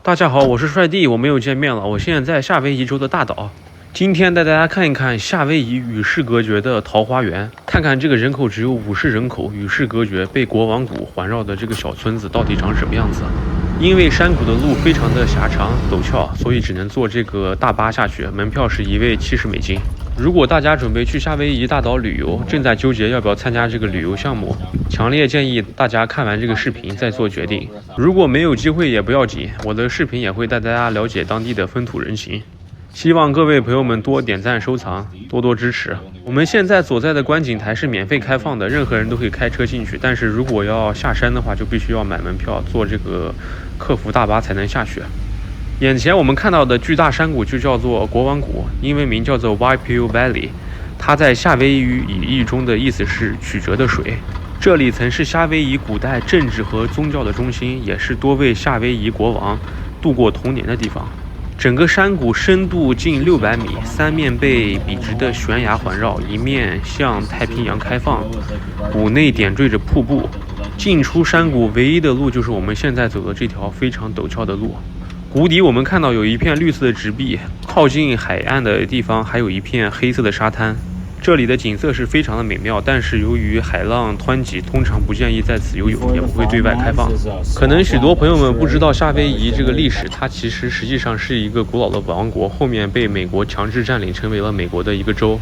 大家好，我是帅弟，我们又见面了。我现在在夏威夷州的大岛，今天带大家看一看夏威夷与世隔绝的桃花源，看看这个人口只有50人口，与世隔绝，被国王谷环绕的这个小村子到底长什么样子。因为山谷的路非常的狭长陡峭，所以只能坐这个大巴下去，门票是1位70美金。如果大家准备去夏威夷大岛旅游，正在纠结要不要参加这个旅游项目，强烈建议大家看完这个视频再做决定。如果没有机会也不要紧，我的视频也会带大家了解当地的风土人情。希望各位朋友们多点赞收藏，多多支持。我们现在所在的观景台是免费开放的，任何人都可以开车进去，但是如果要下山的话，就必须要买门票，坐这个客服大巴才能下去。眼前我们看到的巨大山谷就叫做国王谷，英文名叫做 Waipiu Valley， 它在夏威夷语义中的意思是曲折的水。这里曾是夏威夷古代政治和宗教的中心，也是多位夏威夷国王度过童年的地方。整个山谷深度近600米，三面被笔直的悬崖环绕，一面向太平洋开放，谷内点缀着瀑布。进出山谷唯一的路就是我们现在走的这条非常陡峭的路。谷底我们看到有一片绿色的植壁，靠近海岸的地方还有一片黑色的沙滩。这里的景色是非常的美妙，但是由于海浪湍急，通常不建议在此游泳，也不会对外开放。可能许多朋友们不知道夏威夷这个历史，它实际上是一个古老的王国，后面被美国强制占领，成为了美国的一个州。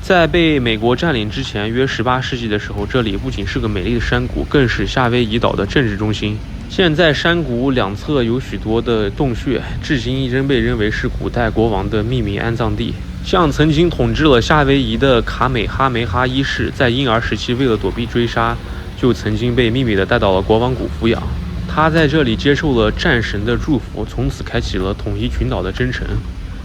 在被美国占领之前，约18世纪的时候，这里不仅是个美丽的山谷，更是夏威夷岛的政治中心。现在山谷两侧有许多的洞穴，至今仍被认为是古代国王的秘密安葬地。像曾经统治了夏威夷的卡美哈梅哈一世，在婴儿时期为了躲避追杀，就曾经被秘密地带到了国王谷抚养。他在这里接受了战神的祝福，从此开启了统一群岛的征程。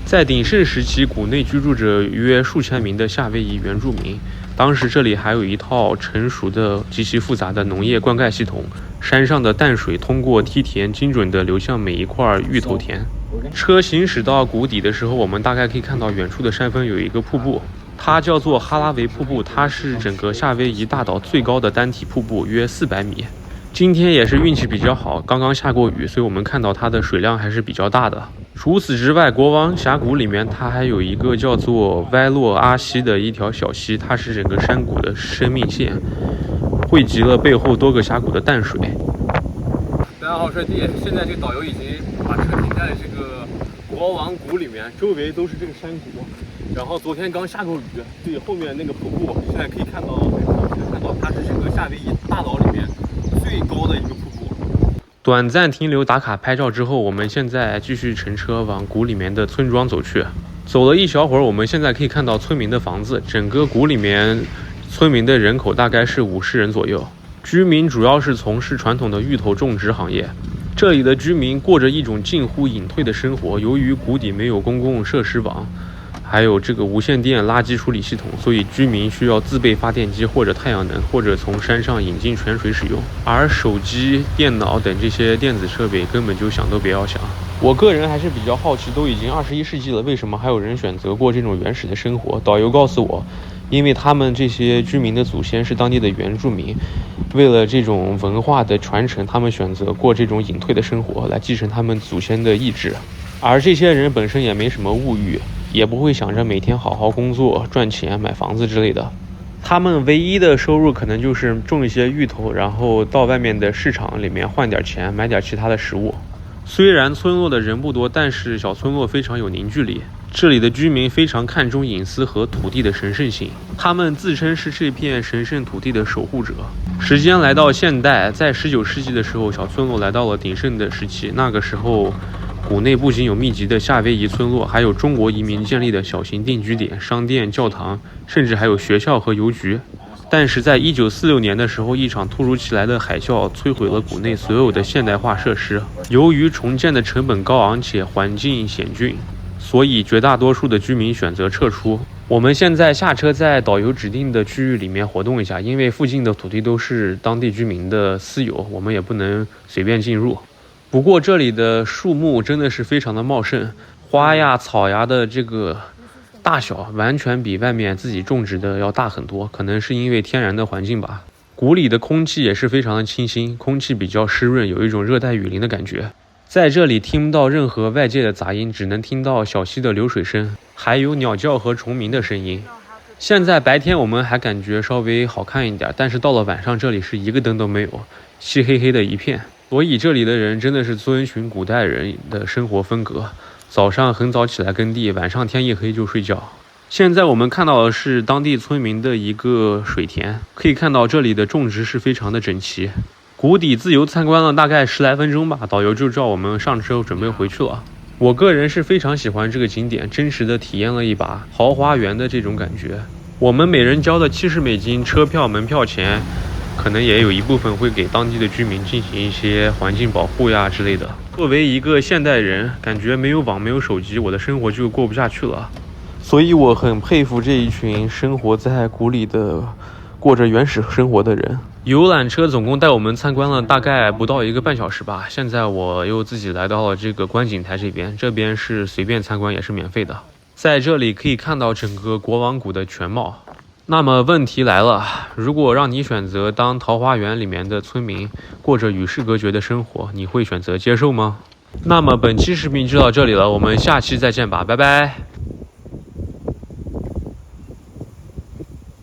在鼎盛时期，谷内居住着约数千名的夏威夷原住民。当时这里还有一套成熟的极其复杂的农业灌溉系统，山上的淡水通过梯田精准地流向每一块芋头田。车行驶到谷底的时候，我们大概可以看到远处的山峰有一个瀑布，它叫做哈拉维瀑布，它是整个夏威夷大岛最高的单体瀑布，约400米。今天也是运气比较好，刚刚下过雨，所以我们看到它的水量还是比较大的。除此之外，国王峡谷里面它还有一个叫做歪洛阿溪的一条小溪，它是整个山谷的生命线，汇集了背后多个峡谷的淡水。大家好，我是弟，现在这个导游已经把车停在这个国王谷里面，周围都是这个山谷。然后昨天刚下过雨，对，后面那个瀑布现在可以看到，它是整个夏威夷大岛里面最高的一个瀑布。短暂停留打卡拍照之后，我们现在继续乘车往谷里面的村庄走去。走了一小会儿，我们现在可以看到村民的房子。整个谷里面村民的人口大概是50人左右，居民主要是从事传统的芋头种植行业。这里的居民过着一种近乎隐退的生活，由于谷底没有公共设施网，还有这个无线电垃圾处理系统，所以居民需要自备发电机或者太阳能，或者从山上引进泉水使用。而手机、电脑等这些电子设备根本就想都不要想。我个人还是比较好奇，都已经21世纪了，为什么还有人选择过这种原始的生活？导游告诉我，因为他们这些居民的祖先是当地的原住民，为了这种文化的传承，他们选择过这种隐退的生活，来继承他们祖先的意志。而这些人本身也没什么物欲，也不会想着每天好好工作赚钱买房子之类的，他们唯一的收入可能就是种一些芋头，然后到外面的市场里面换点钱买点其他的食物。虽然村落的人不多，但是小村落非常有凝聚力。这里的居民非常看重隐私和土地的神圣性，他们自称是这片神圣土地的守护者。时间来到现代，在19世纪的时候，小村落来到了鼎盛的时期。那个时候谷内不仅有密集的夏威夷村落，还有中国移民建立的小型定居点、商店、教堂，甚至还有学校和邮局。但是在1946年的时候，一场突如其来的海啸摧毁了谷内所有的现代化设施。由于重建的成本高昂且环境险峻，所以绝大多数的居民选择撤出。我们现在下车在导游指定的区域里面活动一下，因为附近的土地都是当地居民的私有，我们也不能随便进入。不过这里的树木真的是非常的茂盛，花呀草呀的这个大小完全比外面自己种植的要大很多，可能是因为天然的环境吧。谷里的空气也是非常的清新，空气比较湿润，有一种热带雨林的感觉。在这里听不到任何外界的杂音，只能听到小溪的流水声，还有鸟叫和虫鸣的声音。现在白天我们还感觉稍微好看一点，但是到了晚上，这里是一个灯都没有，漆黑黑的一片。所以这里的人真的是遵循古代人的生活风格，早上很早起来耕地，晚上天一黑就睡觉。现在我们看到的是当地村民的一个水田，可以看到这里的种植是非常的整齐。谷底自由参观了大概10来分钟吧，导游就叫我们上车准备回去了。我个人是非常喜欢这个景点，真实的体验了一把豪华园的这种感觉。我们每人交的$70车票门票钱，可能也有一部分会给当地的居民进行一些环境保护呀之类的。作为一个现代人，感觉没有网没有手机，我的生活就过不下去了。所以我很佩服这一群生活在谷里的过着原始生活的人。游览车总共带我们参观了大概不到1个半小时吧。现在我又自己来到了这个观景台这边，这边是随便参观，也是免费的。在这里可以看到整个国王谷的全貌。那么问题来了，如果让你选择当桃花源里面的村民，过着与世隔绝的生活，你会选择接受吗？那么本期视频就到这里了，我们下期再见吧，拜拜。